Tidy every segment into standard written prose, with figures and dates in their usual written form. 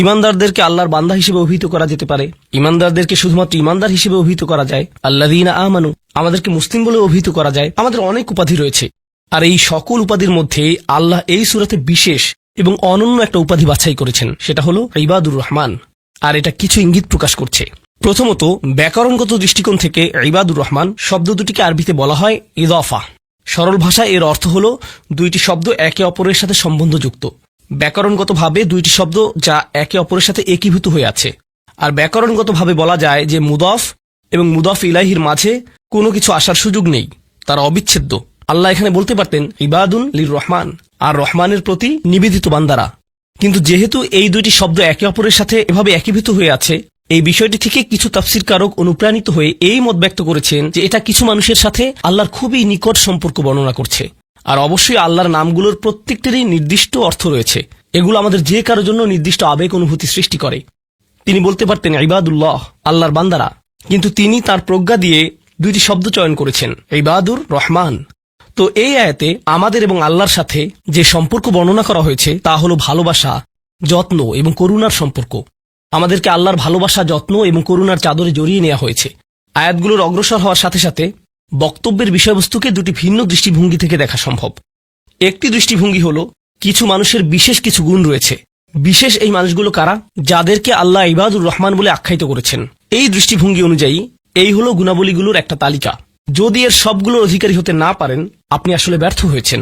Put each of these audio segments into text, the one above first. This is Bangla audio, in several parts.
ইমানদারদেরকে আল্লাহর বান্দা হিসেবে অভিহিত করা যেতে পারে, ইমানদারদেরকে শুধুমাত্র ইমানদার হিসেবে অভিহিত করা যায়, আল্লাযীনা আমানু আমাদেরকে মুসলিম বলে অভিহিত করা যায়। আমাদের অনেক উপাধি রয়েছে, আর এই সকল উপাধির মধ্যে আল্লাহ এই সূরাতে বিশেষ এবং অনন্য একটা উপাধি বাছাই করেছেন, সেটা হলো ইবাদুর রহমান। আর এটা কিছু ইঙ্গিত প্রকাশ করছে। প্রথমত, ব্যাকরণগত দৃষ্টিকোণ থেকে ইবাদুর রহমান শব্দ দুটিকে আরবিতে বলা হয় ইদাফা। সরল ভাষায় এর অর্থ হলো দুইটি শব্দ একে অপরের সাথে সম্বন্ধযুক্ত। ব্যাকরণগতভাবে দুইটি শব্দ যা একে অপরের সাথে একীভূত হয়ে আছে। আর ব্যাকরণগতভাবে বলা যায় যে মুদাফ এবং মুদাফ ইলাইহির মাঝে কোনো কিছু আসার সুযোগ নেই, তারা অবিচ্ছেদ্য। আল্লাহ এখানে বলতে পারতেন ইবাদুন লির রহমান, আর রহমানের প্রতি নিবেদিত বান্দারা। কিন্তু যেহেতু এই দুইটি শব্দ একে অপরের সাথে এভাবে একীভূত হয়ে আছে, এই বিষয়টি থেকে কিছু তাফসীরকারক অনুপ্রাণিত হয়ে এই মত ব্যক্ত করেছেন যে এটা কিছু মানুষের সাথে আল্লাহর খুবই নিকট সম্পর্ক বর্ণনা করছে। আর অবশ্যই আল্লাহর নামগুলোর প্রত্যেকটিরই নির্দিষ্ট অর্থ রয়েছে, এগুলো আমাদের যে কারো জন্য নির্দিষ্ট আবেগ অনুভূতি সৃষ্টি করে। তিনি বলতে পারতেন ইবাদুল্লাহ, আল্লাহর বান্দারা, কিন্তু তিনি তার প্রজ্ঞা দিয়ে দুইটি শব্দ চয়ন করেছেন, ইবাদুর রহমান। তো এই আয়াতে আমাদের এবং আল্লাহর সাথে যে সম্পর্ক বর্ণনা করা হয়েছে তা হলো ভালোবাসা, যত্ন এবং করুণার সম্পর্ক। আমাদেরকে আল্লাহর ভালোবাসা, যত্ন এবং করুণার চাদরে জড়িয়ে নেওয়া হয়েছে। আয়াতগুলোর অগ্রসর হওয়ার সাথে সাথে বক্তব্যের বিষয়বস্তুকে দুটি ভিন্ন দৃষ্টিভঙ্গি থেকে দেখা সম্ভব। একটি দৃষ্টিভঙ্গি হলো কিছু মানুষের বিশেষ কিছু গুণ রয়েছে। বিশেষ এই মানুষগুলো কারা? যাদেরকে আল্লাহ ইবাদুর রহমান বলে আখ্যায়িত করেছেন। এই দৃষ্টিভঙ্গি অনুযায়ী এই হলো গুণাবলীগুলোর একটা তালিকা। যদি এর সবগুলোর অধিকারী হতে না পারেন, আপনি আসলে ব্যর্থ হয়েছেন।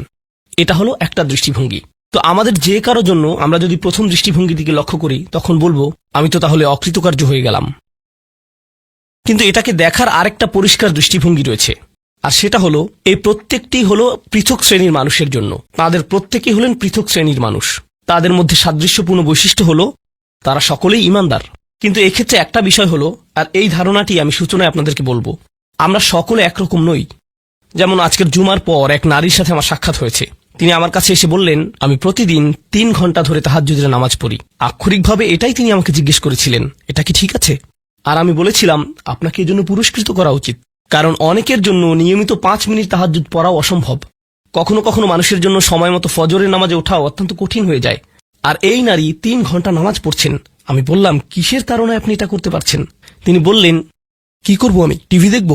এটা হলো একটা দৃষ্টিভঙ্গি। তো আমাদের যে কারো জন্য আমরা যদি প্রথম দৃষ্টিভঙ্গির দিকে লক্ষ্য করি, তখন বলবো আমি তো তাহলে অকৃতকার্য হয়ে গেলাম। কিন্তু এটাকে দেখার আরেকটা পরিষ্কার দৃষ্টিভঙ্গি রয়েছে, আর সেটা হলো এই প্রত্যেকটি হলো পৃথক শ্রেণীর মানুষের জন্য। তাদের প্রত্যেকেই হলেন পৃথক শ্রেণীর মানুষ। তাদের মধ্যে সাদৃশ্যপূর্ণ বৈশিষ্ট্য হলো তারা সকলেই ইমানদার। কিন্তু এক্ষেত্রে একটা বিষয় হলো, আর এই ধারণাটি আমি সূচনায় আপনাদেরকে বলবো, আমরা সকলে একরকম নই। যেমন আজকের জুমার পর এক নারীর সাথে আমার সাক্ষাৎ হয়েছে। তিনি আমার কাছে এসে বললেন আমি প্রতিদিন 3 ঘন্টা ধরে তাহাজ্জুদের নামাজ পড়ি। আক্ষরিকভাবে এটাই তিনি আমাকে জিজ্ঞেস করেছিলেন, এটা কি ঠিক আছে? আর আমি বলেছিলাম আপনাকে এজন্য পুরস্কৃত করা উচিত, কারণ অনেকের জন্য নিয়মিত 5 মিনিট তাহাজ্জুদ পড়াও অসম্ভব। কখনো কখনো মানুষের জন্য সময় মতো ফজরের নামাজে ওঠাও অত্যন্ত কঠিন হয়ে যায়। আর এই নারী 3 ঘন্টা নামাজ পড়ছেন। আমি বললাম কিসের কারণে আপনি এটা করতে পারছেন? তিনি বললেন কি করব, আমি টিভি দেখব?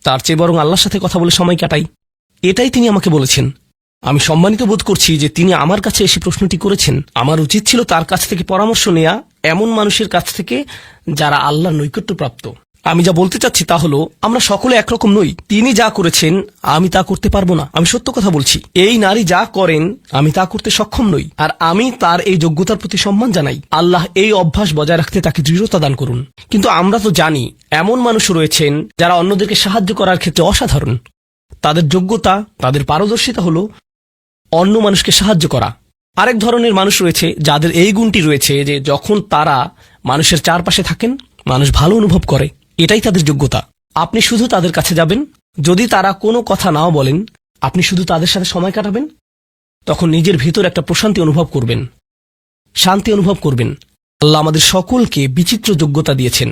তার চেয়ে বরং আল্লাহর সাথে কথা বলে সময় কাটাই। এটাই তিনি আমাকে বলেছেন। আমি সম্মানিত বোধ করছি যে তিনি আমার কাছে এসে প্রশ্নটি করেছেন। আমার উচিত ছিল তার কাছ থেকে পরামর্শ নেয়া, এমন মানুষের কাছ থেকে যারা আল্লাহর নৈকট্যপ্রাপ্ত। আমি যা বলতে চাচ্ছি তা হলো আমরা সকলে একরকম নই। তিনি যা করেছেন আমি তা করতে পারবো না। আমি সত্য কথা বলছি, এই নারী যা করেন আমি তা করতে সক্ষম নই। আর আমি তার এই যোগ্যতার প্রতি সম্মান জানাই। আল্লাহ এই অভ্যাস বজায় রাখতে তাকে দৃঢ়তা দান করুন। কিন্তু আমরা তো জানি এমন মানুষ রয়েছেন যারা অন্যদেরকে সাহায্য করার ক্ষেত্রে অসাধারণ। তাদের যোগ্যতা, তাদের পারদর্শিতা হলো অন্য মানুষকে সাহায্য করা। আরেক ধরনের মানুষ রয়েছে যাদের এই গুণটি রয়েছে যে যখন তারা মানুষের চারপাশে থাকেন, মানুষ ভালো অনুভব করে। এটাই তাদের যোগ্যতা। আপনি শুধু তাদের কাছে যাবেন, যদি তারা কোনো কথা নাও বলেন, আপনি শুধু তাদের সাথে সময় কাটাবেন, তখন নিজের ভেতর একটা প্রশান্তি অনুভব করবেন, শান্তি অনুভব করবেন। আল্লাহ আমাদের সকলকে বিচিত্র যোগ্যতা দিয়েছেন।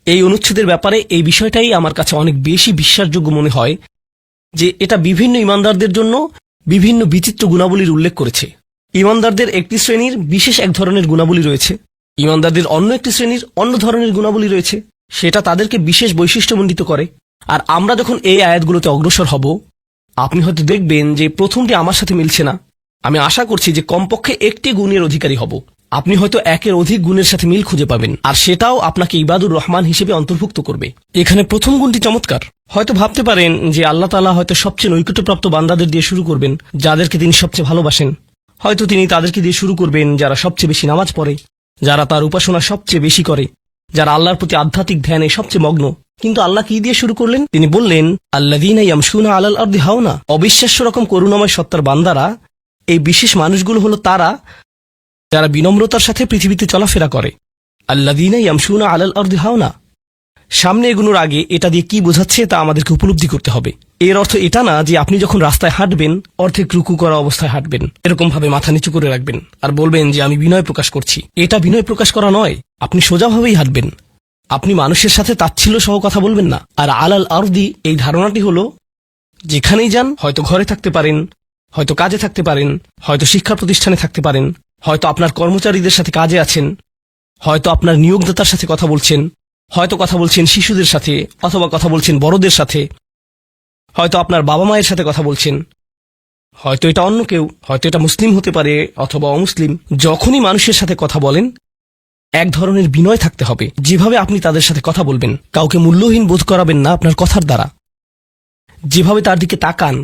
এই অনুচ্ছেদের ব্যাপারে এই বিষয়টাই আমার কাছে অনেক বেশি বিশ্বাসযোগ্য মনে হয় যে এটা বিভিন্ন ইমানদারদের জন্য বিভিন্ন বিচিত্র গুণাবলীর উল্লেখ করেছে। ইমানদারদের একটি শ্রেণীর বিশেষ এক ধরনের গুণাবলী রয়েছে, ইমানদারদের অন্য একটি শ্রেণীর অন্য ধরনের গুণাবলী রয়েছে, সেটা তাদেরকে বিশেষ বৈশিষ্ট্যমণ্ডিত করে। আর আমরা যখন এই আয়াতগুলোতে অগ্রসর হব, আপনি হয়তো দেখবেন যে প্রথমটি আমার সাথে মিলছে না। আমি আশা করছি যে কমপক্ষে একটি গুণের অধিকারী হব। আপনি হয়তো একের অধিক গুণের সাথে মিল খুঁজে পাবেন, আর সেটাও আপনাকে ইবাদুর রহমান হিসেবে অন্তর্ভুক্ত করবে। এখানে প্রথম গুণটি চমৎকার। হয়তো ভাবতে পারেন যে আল্লাহ তাআলা হয়তো সবচেয়ে নৈকট্যপ্রাপ্ত বান্দাদের দিয়ে শুরু করবেন, যাদেরকে তিনি সবচেয়ে ভালোবাসেন। হয়তো তিনি তাদেরকে দিয়ে শুরু করবেন যারা সবচেয়ে বেশি নামাজ পড়ে, যারা তার উপাসনা সবচেয়ে বেশি করে, যারা আল্লাহর প্রতি আধ্যাত্মিক ধ্যানে সবচেয়ে মগ্ন। কিন্তু আল্লাহ কি দিয়ে শুরু করলেন? তিনি বললেন আল্লাযীনা ইয়ামশুনা আলাল আরদি হাওনা। অবিশ্বাস্য রকম করুণাময় সত্তার বান্দারা, এই বিশেষ মানুষগুলো হলো তারা যারা বিনম্রতার সাথে পৃথিবীতে চলাফেরা করে। আল্লাযীনা ইয়ামশুনা আলাল আরদি হাওনা। সামনে এগুনোর আগে এটা দিয়ে কি বোঝাচ্ছে তা আমাদেরকে উপলব্ধি করতে হবে। এর অর্থ এটা না যে আপনি যখন রাস্তায় হাঁটবেন অর্ধেক রুকু করা অবস্থায় হাঁটবেন, এরকম ভাবে মাথা নিচু করে রাখবেন আর বলবেন যে আমি বিনয় প্রকাশ করছি। এটা বিনয় প্রকাশ করা নয়। আপনি সোজাভাবেই হাঁটবেন। আপনি মানুষের সাথে তাচ্ছিল্য সহ কথা বলবেন না। আর আলাল আরদি এই ধারণাটি হলো যেখানেই যান, হয়তো ঘরে থাকতে পারেন, হয়তো কাজে থাকতে পারেন, হয়তো শিক্ষা প্রতিষ্ঠানে থাকতে পারেন, হয়তো আপনার কর্মচারীদের সাথে কাজে আছেন, হয়তো আপনার নিয়োগদাতার সাথে কথা বলছেন, হয়তো কথা বলছেন শিশুদের সাথে, অথবা কথা বলছেন বড়দের সাথে, হয়তো আপনার বাবা মায়ের সাথে কথা বলছেন, হয়তো এটা অন্য কেউ, হয়তো এটা মুসলিম হতে পারে অথবা অমুসলিম। যখনই মানুষের সাথে কথা বলেন এক ধরনের বিনয় থাকতে হবে। যেভাবে আপনি তাদের সাথে কথা বলবেন, কাউকে মূল্যহীন বোধ করাবেন না আপনার কথার দ্বারা। যেভাবে তার দিকে তাকান,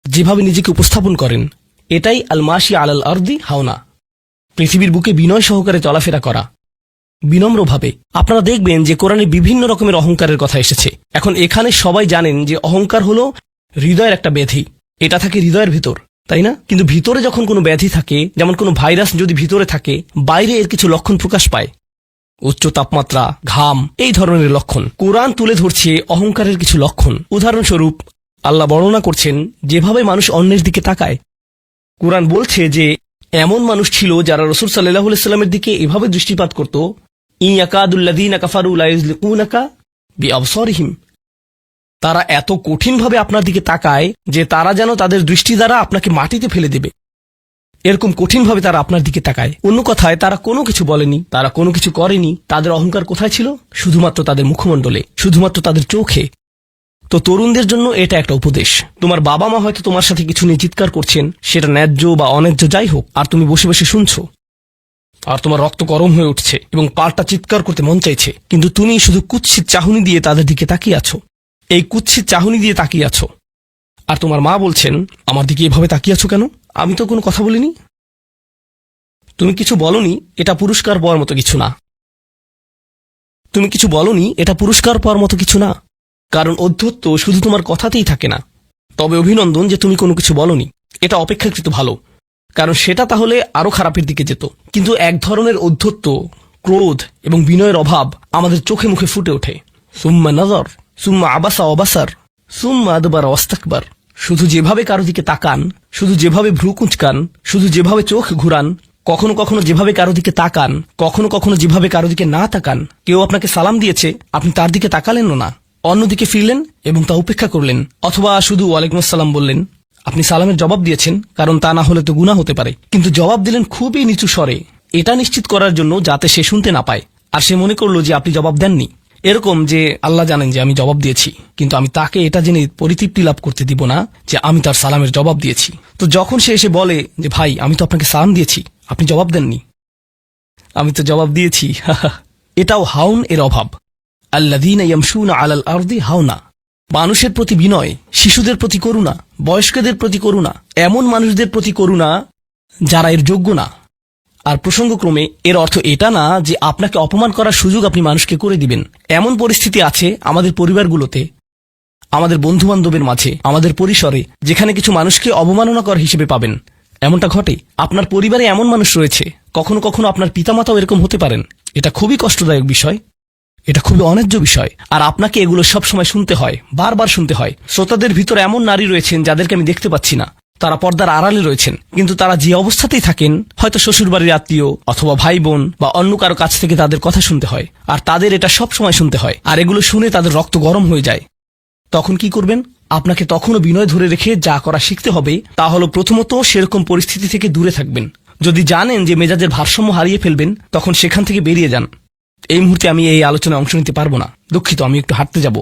যেভাবে নিজেকে উপস্থাপন করেন, এটাই আল মাশি আলাল আরদি হাওনা, পৃথিবীর বুকে বিনয় সহকারে চলাফেরা করা, বিনম্রভাবে। আপনারা দেখবেন যে কোরআনে বিভিন্ন রকমের অহংকারের কথা এসেছে। এখন এখানে সবাই জানেন যে অহংকার হলো হৃদয়ের একটা ব্যাধি, এটা থাকে হৃদয়ের ভিতর, তাই না? কিন্তু ভিতরে যখন কোনো ব্যাধি থাকে, যেমন কোনো ভাইরাস যদি ভিতরে থাকে, বাইরে এর কিছু লক্ষণ প্রকাশ পায়, উচ্চ তাপমাত্রা, ঘাম, এই ধরনের লক্ষণ। কোরআন তুলে ধরছে অহংকারের কিছু লক্ষণ। উদাহরণস্বরূপ আল্লাহ বর্ণনা করছেন যেভাবে মানুষ অন্যের দিকে তাকায়। কোরআন বলছে যে এমন মানুষ ছিল যারা রাসূল সাল্লাল্লাহু আলাইহি ওয়াসাল্লামের দিকে এভাবে দৃষ্টিপাত করত, ইয়াকাদুল্লাযীনা কাফারু লা ইউযলিকুনাকা বিআবসারিহিম, তারা এত কঠিনভাবে আপনার দিকে তাকায় যে তারা যেন তাদের দৃষ্টি দ্বারা আপনাকে মাটিতে ফেলে দেবে, এরকম কঠিনভাবে তারা আপনার দিকে তাকায়। অন্য কথায় তারা কোনো কিছু বলেনি, তারা কোনো কিছু করেনি, তাদের অহংকার কোথায় ছিল? শুধুমাত্র তাদের মুখমণ্ডলে, শুধুমাত্র তাদের চোখে। তো তরুণদের জন্য এটা একটা উপদেশ। তোমার বাবা মা হয়তো তোমার সাথে কিছু নিয়ে চিৎকার করছেন, সেটা ন্যায্য বা অন্যায্য যাই হোক, আর তুমি বসে বসে শুনছো, আর তোমার রক্ত গরম হয়ে উঠছে এবং পাল্টা চিৎকার করতে মন চাইছে, কিন্তু তুমি শুধু কুৎসিত চাহনি দিয়ে তাদের দিকে তাকিয়ে আছো। এই কুৎসিত চাহনি দিয়ে তাকিয়ে আছো, আর তোমার মা বলছেন, আমার দিকে এভাবে তাকিয়ে আছো কেন? আমি তো কোনো কথা বলিনি। তুমি কিছু বলনি, এটা পুরস্কার পাওয়ার মতো কিছু না। তুমি কিছু বলনি, এটা পুরস্কার পাওয়ার মতো কিছু না। কারণ অধ্যত্ব শুধু তোমার কথাতেই থাকে না। তবে অভিনন্দন যে তুমি কোনো কিছু বলনি, এটা অপেক্ষাকৃত ভালো, কারণ সেটা তাহলে আরো খারাপের দিকে যেত। কিন্তু এক ধরনের অধ্যত্ব, ক্রোধ এবং বিনয়ের অভাব আমাদের চোখে মুখে ফুটে ওঠে। সুম্মা নজর, সুম্মা আবাসা অবাসার, সুম্মা আদবার ওয়াস্তাকবার। শুধু যেভাবে কারো দিকে তাকান, শুধু যেভাবে ভ্রু কুঁচকান, শুধু যেভাবে চোখ ঘুরান, কখনো কখনো যেভাবে কারো দিকে তাকান, কখনো কখনো যেভাবে কারো দিকে না তাকান। কেউ আপনাকে সালাম দিয়েছে, আপনি তার দিকে তাকালেন না, অন্যদিকে ফিরলেন এবং তা উপেক্ষা করলেন, অথবা শুধু ওয়ালাইকুম আসসালাম বললেন। আপনি সালামের জবাব দিয়েছেন, কারণ তা না হলে তো গুনাহ হতে পারে, কিন্তু জবাব দিলেন খুবই নিচু স্বরে, এটা নিশ্চিত করার জন্য যাতে সে শুনতে না পায়, আর সে মনে করলো যে আপনি জবাব দেননি। এরকম যে আল্লাহ জানেন যে আমি জবাব দিয়েছি, কিন্তু আমি তাকে এটা জেনে পরিতৃপ্তি লাভ করতে দিব না যে আমি তার সালামের জবাব দিয়েছি। তো যখন সে এসে বলে যে ভাই, আমি তো আপনাকে সালাম দিয়েছি, আপনি জবাব দেননি, আমি তো জবাব দিয়েছি, এটাও হাউন এর অভাব। আল্লাযীনা ইয়ামশুনা আলাল আরদি হাওনা। মানুষের প্রতি বিনয়, শিশুদের প্রতি করুণা, বয়স্কদের প্রতি করুণা, এমন মানুষদের প্রতি করুণা যারা এর যোগ্য না। আর প্রসঙ্গক্রমে এর অর্থ এটা না যে আপনাকে অপমান করার সুযোগ আপনি মানুষকে করে দিবেন। এমন পরিস্থিতি আছে আমাদের পরিবারগুলোতে, আমাদের বন্ধুবান্ধবের মাঝে, আমাদের পরিসরে, যেখানে কিছু মানুষকে অবমাননাকর হিসেবে পাবেন। এমনটা ঘটে। আপনার পরিবারে এমন মানুষ রয়েছে, কখনো কখনো আপনার পিতামাতাও এরকম হতে পারেন। এটা খুবই কষ্টদায়ক বিষয়, এটা খুবই অন্যায্য বিষয়, আর আপনাকে এগুলো সবসময় শুনতে হয়, বারবার শুনতে হয়। শ্রোতাদের ভিতরে এমন নারী রয়েছেন যাদেরকে আমি দেখতে পাচ্ছি না, তারা পর্দার আড়ালে রয়েছেন, কিন্তু তারা যে অবস্থাতেই থাকেন, হয়তো শ্বশুরবাড়ির আত্মীয় অথবা ভাই বোন বা অন্য কারো কাছ থেকে তাদের কথা শুনতে হয়, আর তাদের এটা সব সময় শুনতে হয়, আর এগুলো শুনে তাদের রক্ত গরম হয়ে যায়। তখন কি করবেন? আপনাকে তখনও বিনয় ধরে রেখে যা করা শিখতে হবে তা হলো প্রথমত সেরকম পরিস্থিতি থেকে দূরে থাকবেন। যদি জানেন যে মেজাজের ভারসাম্য হারিয়ে ফেলবেন, তখন সেখান থেকে বেরিয়ে যান। এই মুহূর্তে আমি এই আলোচনায় অংশ নিতে পারবো না, দুঃখিত, আমি একটু হাঁটতে যাব।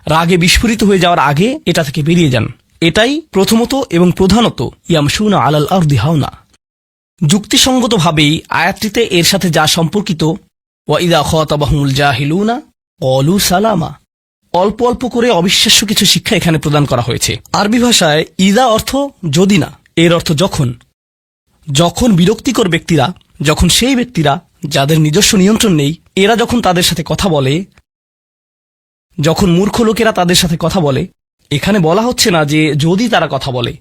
রাগে বিস্ফোরিত হয়ে যাওয়ার আগে এটা থেকে বেরিয়ে যান। এটাই প্রথমত এবং প্রধানত ইয়ামশুনা আলাল আরদি হাওনা। যুক্তিসঙ্গতভাবেই আয়াতটিতে এর সাথে যা সম্পর্কিত, ওয়া ইযা খাতাবাহুমুল জাহিলুনা ক্বালু সালামা, অল্প অল্প করে অবিশ্বাস্য কিছু শিক্ষা এখানে প্রদান করা হয়েছে। আরবি ভাষায় ইদা অর্থ যদি না, এর অর্থ যখন। যখন বিরক্তিকর ব্যক্তিরা, যখন সেই ব্যক্তিরা যাদের নিজস্ব নিয়ন্ত্রণ নেই, এরা যখন তাদের সাথে কথা বলে, যখন মূর্খ লোকেরা তাদের সাথে কথা বলে, এখানে বলা হচ্ছে না যে যদি তারা কথা বলে,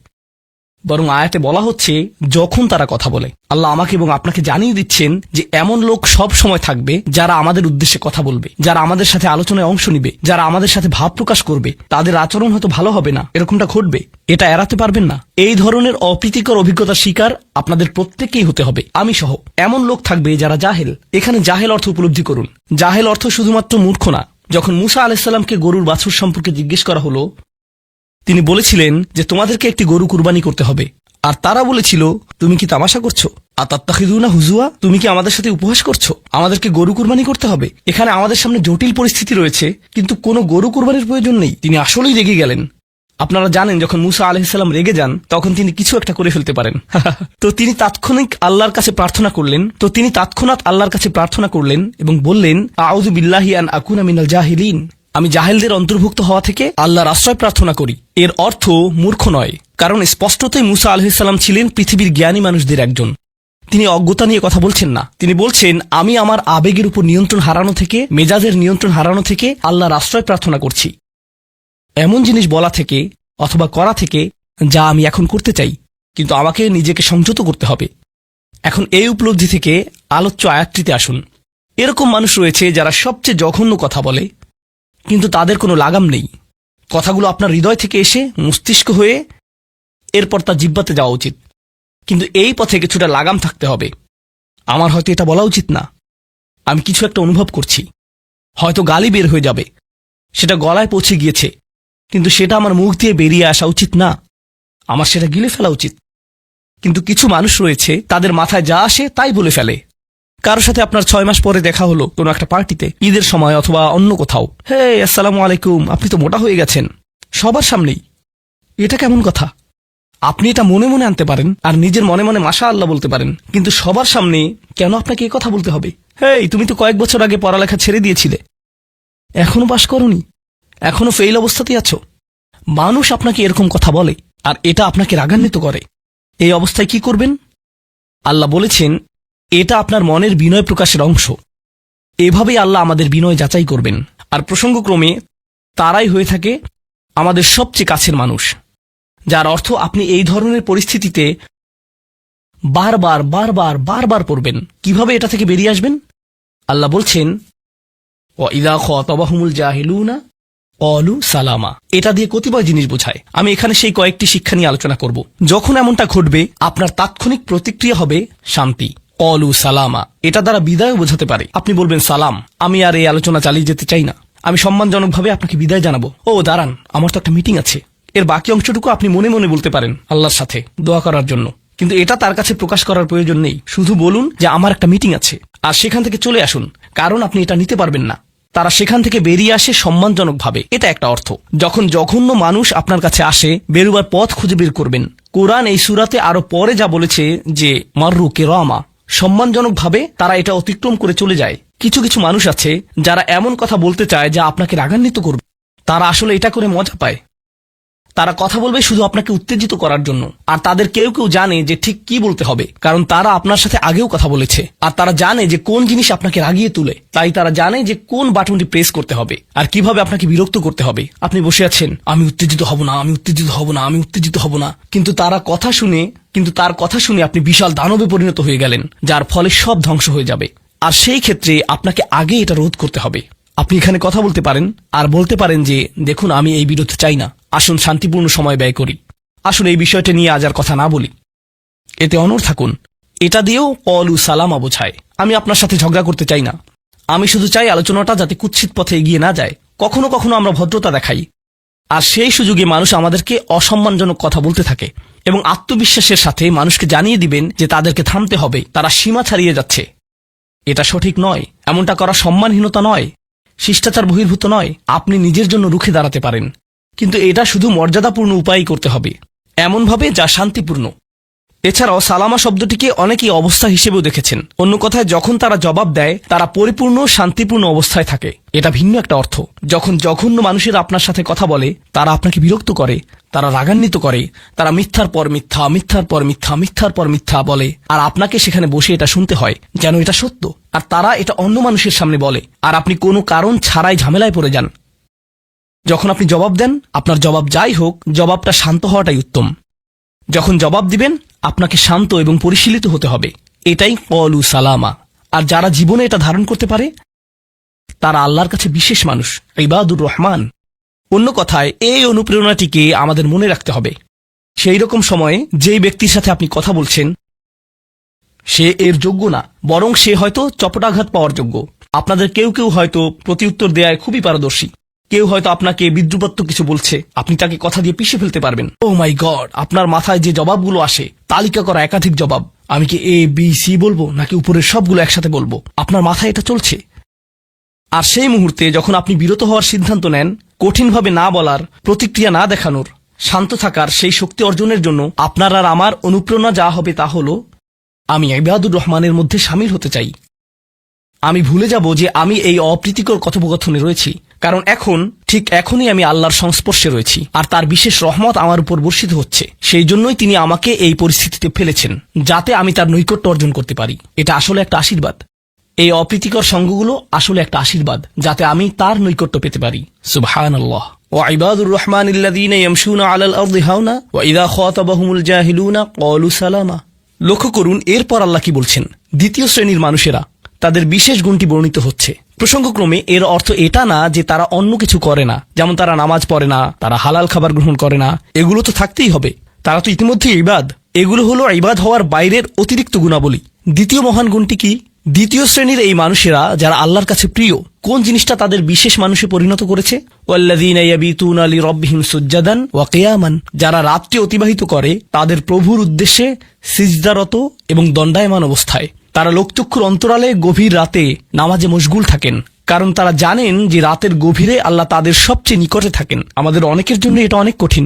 বরং আয়াতে বলা হচ্ছে যখন তারা কথা বলে। আল্লাহ আমাকে এবং আপনাকে জানিয়ে দিচ্ছেন যে এমন লোক সব সময় থাকবে যারা আমাদের উদ্দেশ্যে কথা বলবে, যারা আমাদের সাথে আলোচনায় অংশ নিবে, যারা আমাদের সাথে ভাব প্রকাশ করবে। তাদের আচরণ হয়তো ভালো হবে না, এরকমটা ঘটবে, এটা এড়াতে পারবেন না। এই ধরনের অপ্রীতিকর অভিজ্ঞতার শিকার আপনাদের প্রত্যেককেই হতে হবে, আমি সহ। এমন লোক থাকবে যারা জাহেল। এখানে জাহেল অর্থ উপলব্ধি করুন। জাহেল অর্থ শুধুমাত্র মূর্খ না। যখন মুসা আলাইহিস সালামকে গরুর বাছুর সম্পর্কে জিজ্ঞেস করা হলো, তিনি বলেছিলেন যে তোমাদেরকে একটি গরু কুরবানি করতে হবে, আর তারা বলেছিল, তুমি কি তামাশা করছো? আতাত্তাখিযুনা হুজুয়া, তুমি কি আমাদের সাথে উপহাস করছো? আমাদেরকে গরু কুরবানি করতে হবে? এখানে আমাদের সামনে জটিল পরিস্থিতি রয়েছে, কিন্তু কোনো গরু কুরবানির প্রয়োজন নেই। তিনি আসলেই রেগে গেলেন। আপনারা জানেন, যখন মুসা আলাইহিস সালাম রেগে যান, তখন তিনি কিছু একটা করে ফেলতে পারেন। তো তিনি তৎক্ষণাৎ আল্লাহর কাছে প্রার্থনা করলেন এবং বললেন, আউযু বিল্লাহি আন আকুনা মিনাল জাহিলিন, আমি জাহেলদের অন্তর্ভুক্ত হওয়া থেকে আল্লাহর আশ্রয় প্রার্থনা করি। এর অর্থ মূর্খ নয়, কারণ স্পষ্টতই মুসা আলাইহিস সালাম ছিলেন পৃথিবীর জ্ঞানী মানুষদের একজন। তিনি অজ্ঞতা নিয়ে কথা বলছেন না। তিনি বলছেন, আমি আমার আবেগের উপর নিয়ন্ত্রণ হারানো থেকে, মেজাজের নিয়ন্ত্রণ হারানো থেকে আল্লাহর আশ্রয় প্রার্থনা করছি, এমন জিনিস বলা থেকে অথবা করা থেকে যা আমি এখন করতে চাই, কিন্তু আমাকে নিজেকে সংযত করতে হবে। এখন এই উপলব্ধি থেকে আলোচ্য আয়াতটিতে আসুন। এরকম মানুষ রয়েছে যারা সবচেয়ে জঘন্য কথা বলে, কিন্তু তাদের কোনো লাগাম নেই। কথাগুলো আপনার হৃদয় থেকে এসে মস্তিষ্ক হয়ে এরপর তা জিহ্বাতে যাওয়া উচিত, কিন্তু এই পথে কিছুটা লাগাম থাকতে হবে। আমার হয়তো এটা বলা উচিত না, আমি কিছু একটা অনুভব করছি, হয়তো গালি বের হয়ে যাবে, সেটা গলায় পৌঁছে গিয়েছে, কিন্তু সেটা আমার মুখ দিয়ে বেরিয়ে আসা উচিত না, আমার সেটা গিলে ফেলা উচিত। কিন্তু কিছু মানুষ রয়েছে, তাদের মাথায় যা আসে তাই বলে ফেলে। কারোর সাথে আপনার 6 মাস পরে দেখা হলো কোনো একটা পার্টিতে, ঈদের সময় অথবা অন্য কোথাও, হে আসসালামু আলাইকুম, আপনি তো মোটা হয়ে গেছেন, সবার সামনেই। এটা কেমন কথা? আপনি এটা মনে মনে আনতে পারেন আর নিজের মনে মনে মাশাআল্লাহ বলতে পারেন, কিন্তু সবার সামনে কেন আপনাকে এই কথা বলতে হবে? হেই, তুমি তো কয়েক বছর আগে পড়ালেখা ছেড়ে দিয়েছিলে, এখনো পাশ করনি, এখনো ফেল অবস্থাতেই আছো। মানুষ আপনাকে এরকম কথা বলে আর এটা আপনাকে রাগান্বিত করে। এই অবস্থায় কি করবেন? আল্লাহ বলেছেন, এটা আপনার মনের বিনয় প্রকাশের অংশ। এভাবেই আল্লাহ আমাদের বিনয় যাচাই করবেন। আর প্রসঙ্গক্রমে তারাই হয়ে থাকে আমাদের সবচেয়ে কাছের মানুষ, যার অর্থ আপনি এই ধরনের পরিস্থিতিতে বারবার বারবার বারবার পড়বেন। কিভাবে এটা থেকে বেরিয়ে আসবেন? আল্লাহ বলছেন, ওয়াইযা খাতাবাহুমুল জাহিলুনা ক্বালু সালামা। এটা দিয়ে কতিপয় জিনিস বোঝায়। আমি এখানে সেই কয়েকটি শিক্ষা নিয়ে আলোচনা করব। যখন এমনটা ঘটবে, আপনার তাৎক্ষণিক প্রতিক্রিয়া হবে শান্তি, ক্বালু সালামা। এটা দ্বারা বিদায় বোঝাতে পারে। আপনি বলবেন, সালাম, আমি আর এই আলোচনা চালিয়ে যেতে চাই না, আমি সম্মানজনকভাবে আপনাকে বিদায় জানাবো। ও দাঁড়ান, আমার তো একটা মিটিং আছে। এর বাকি অংশটুকু আপনি মনে মনে বলতে পারেন আল্লাহর সাথে দোয়া করার জন্য, কিন্তু এটা তার কাছে প্রকাশ করার প্রয়োজন নেই। শুধু বলুন যে আমার একটা মিটিং আছে, আর সেখান থেকে চলে আসুন, কারণ আপনি এটা নিতে পারবেন না। তারা সেখান থেকে বেরিয়ে আসে সম্মানজনকভাবে, এটা একটা অর্থ। যখন জঘন্য মানুষ আপনার কাছে আসে, বেরোবার পথ খুঁজে বের করবেন। কোরআন এই সূরাতে আরো পরে যা বলেছে যে মাররু কিরামা, সম্মানজনকভাবে তারা এটা অতিক্রম করে চলে যায়। কিছু কিছু মানুষ আছে যারা এমন কথা বলতে চায় যা আপনাকে রাগান্বিত করবে। তারা আসলে এটা করে মজা পায়। তারা কথা বলবে শুধু আপনাকে উত্তেজিত করার জন্য, আর তাদের কেউ কেউ জানে যে ঠিক কি বলতে হবে, কারণ তারা আপনার সাথে আগেও কথা বলেছে। আর তারা জানে যে কোন জিনিস আপনাকে রাগিয়ে তুলে, তাই তারা জানে যে কোন বাটনটি প্রেস করতে হবে আর কিভাবে আপনাকে বিরক্ত করতে হবে। আপনি বসে আছেন, আমি উত্তেজিত হব না, আমি উত্তেজিত হব না, আমি উত্তেজিত হব না, কিন্তু তার কথা শুনে আপনি বিশাল দানবে পরিণত হয়ে গেলেন, যার ফলে সব ধ্বংস হয়ে যাবে। আর সেই ক্ষেত্রে আপনাকে আগে এটা রোধ করতে হবে। আপনি এখানে কথা বলতে পারেন আর বলতে পারেন যে, দেখুন, আমি এই বিরোধ চাই না, আসুন শান্তিপূর্ণ সময় ব্যয় করি, আসুন এই বিষয়টা নিয়ে আজ আর কথা না বলি, এতে অনড় থাকুন। এটা দিয়েও ক্বালু সালামা বোঝায়। আমি আপনার সাথে ঝগড়া করতে চাই না, আমি শুধু চাই আলোচনাটা যাতে কুৎসিত পথে এগিয়ে না যায়। কখনো কখনো আমরা ভদ্রতা দেখাই, আর সেই সুযোগে মানুষ আমাদেরকে অসম্মানজনক কথা বলতে থাকে, এবং আত্মবিশ্বাসের সাথে মানুষকে জানিয়ে দিবেন যে তাদেরকে থামতে হবে, তারা সীমা ছাড়িয়ে যাচ্ছে। এটা সঠিক নয়, এমনটা করা সম্মানহীনতা নয়, শিষ্টাচার বহির্ভূত নয়। আপনি নিজের জন্য রুখে দাঁড়াতে পারেন, কিন্তু এটা শুধু মর্যাদাপূর্ণ উপায়ই করতে হবে, এমনভাবে যা শান্তিপূর্ণ। এছাড়াও সালামা শব্দটিকে অনেকেই অবস্থা হিসেবেও দেখেছেন। অন্য কথায়, যখন তারা জবাব দেয়, তারা পরিপূর্ণ শান্তিপূর্ণ অবস্থায় থাকে। এটা ভিন্ন একটা অর্থ। যখন জঘন্য মানুষের আপনার সাথে কথা বলে, তারা আপনাকে বিরক্ত করে, তারা রাগান্বিত করে, তারা মিথ্যার পর মিথ্যা, মিথ্যার পর মিথ্যা, মিথ্যার পর মিথ্যা বলে, আর আপনাকে সেখানে বসে এটা শুনতে হয় যেন এটা সত্য। আর তারা এটা অন্য মানুষের সামনে বলে, আর আপনি কোনো কারণ ছাড়াই ঝামেলায় পড়ে যান। যখন আপনি জবাব দেন, আপনার জবাব যাই হোক, জবাবটা শান্ত হওয়াটাই উত্তম। যখন জবাব দিবেন, আপনাকে শান্ত এবং পরিশীলিত হতে হবে। এটাই ক্বালু সালামা। আর যারা জীবনে এটা ধারণ করতে পারে, তারা আল্লাহর কাছে বিশেষ মানুষ, ইবাদুর রহমান। অন্য কথায়, এই অনুপ্রেরণাটিকে আমাদের মনে রাখতে হবে। সেই রকম সময়ে যেই ব্যক্তির সাথে আপনি কথা বলছেন, সে এর যোগ্য না, বরং সে হয়তো চপটাঘাত পাওয়ার যোগ্য। আপনাদের কেউ কেউ হয়তো প্রতিউত্তর দেয়ায় খুবই পারদর্শী, কেউ হয়তো আপনাকে বিদ্রুপাত্মক কিছু বলছে, আপনি তাকে কথা দিয়ে পিষে ফেলতে পারবেন। ও মাই গড, আপনার মাথায় যে জবাবগুলো আসে, তালিকা করা একাধিক জবাব, আমি কি এ বি সি বলবো নাকি উপরের সবগুলো একসাথে বলবো, আপনার মাথায় এটা চলছে। আর সেই মুহূর্তে যখন আপনি বিরত হওয়ার সিদ্ধান্ত নেন, কঠিনভাবে না বলার, প্রতিক্রিয়া না দেখানোর, শান্ত থাকার সেই শক্তি অর্জনের জন্য আপনার আর আমার অনুপ্রেরণা যা হবে তা হলো, আমি ইবাদুর রহমানের মধ্যে শামিল হতে চাই। আমি ভুলে যাব যে আমি এই অপ্রীতিকর কথোপকথনে রয়েছি, কারণ এখনই আমি আল্লাহর সংস্পর্শে রয়েছি, আর তার বিশেষ রহমত আমার উপর বর্ষিত হচ্ছে। সেই জন্যই তিনি আমাকে এই পরিস্থিতিতে ফেলেছেন, যাতে আমি তার নৈকট্য অর্জন করতে পারি। এটা আসলে একটা আশীর্বাদ। এই অপ্রীতিকর সঙ্গগুলো আসলে একটা আশীর্বাদ, যাতে আমি তার নৈকট্য পেতে পারি। সুবহানাল্লাহ। ওয়াইবাদুর রহমানিল্লাযীনা ইয়ামশুনা আলাল আরদি হাওনা ওয়া ইযা খাতাবাহুমুল জাহিলুনা ক্বালু সালামা। লক্ষ্য করুন এরপর আল্লাহ কি বলছেন। দ্বিতীয় শ্রেণীর মানুষেরা, তাদের বিশেষ গুণটি বর্ণিত হচ্ছে। প্রসঙ্গক্রমে এর অর্থ এটা না যে তারা অন্য কিছু করে না, যেমন তারা নামাজ পড়ে না, তারা হালাল খাবার গ্রহণ করে না। এগুলো তো থাকতেই হবে, তারা তো ইতিমধ্যে ইবাদ। এগুলো হলো ইবাদ হওয়ার বাইরের অতিরিক্ত গুণাবলী। দ্বিতীয় মহান গুণটি কি? দ্বিতীয় শ্রেণীর এই মানুষেরা যারা আল্লাহর কাছে প্রিয়, কোন জিনিসটা তাদের বিশেষ মানুষে পরিণত করেছে? ওয়াল্লাযীনা ইয়াবিতুনা লিরাব্বিহিম সুজ্জাদান ওয়া কিয়ামান। যারা রাত্রি অতিবাহিত করে তাদের প্রভুর উদ্দেশ্যে সিজদারত এবং দণ্ডায়মান অবস্থায়। তারা লোকচক্ষুর অন্তরালে গভীর রাতে নামাজে মশগুল থাকেন, কারণ তারা জানেন যে রাতের গভীরে আল্লাহ তাদের সবচেয়ে নিকটে থাকেন। আমাদের অনেকের জন্য এটা অনেক কঠিন।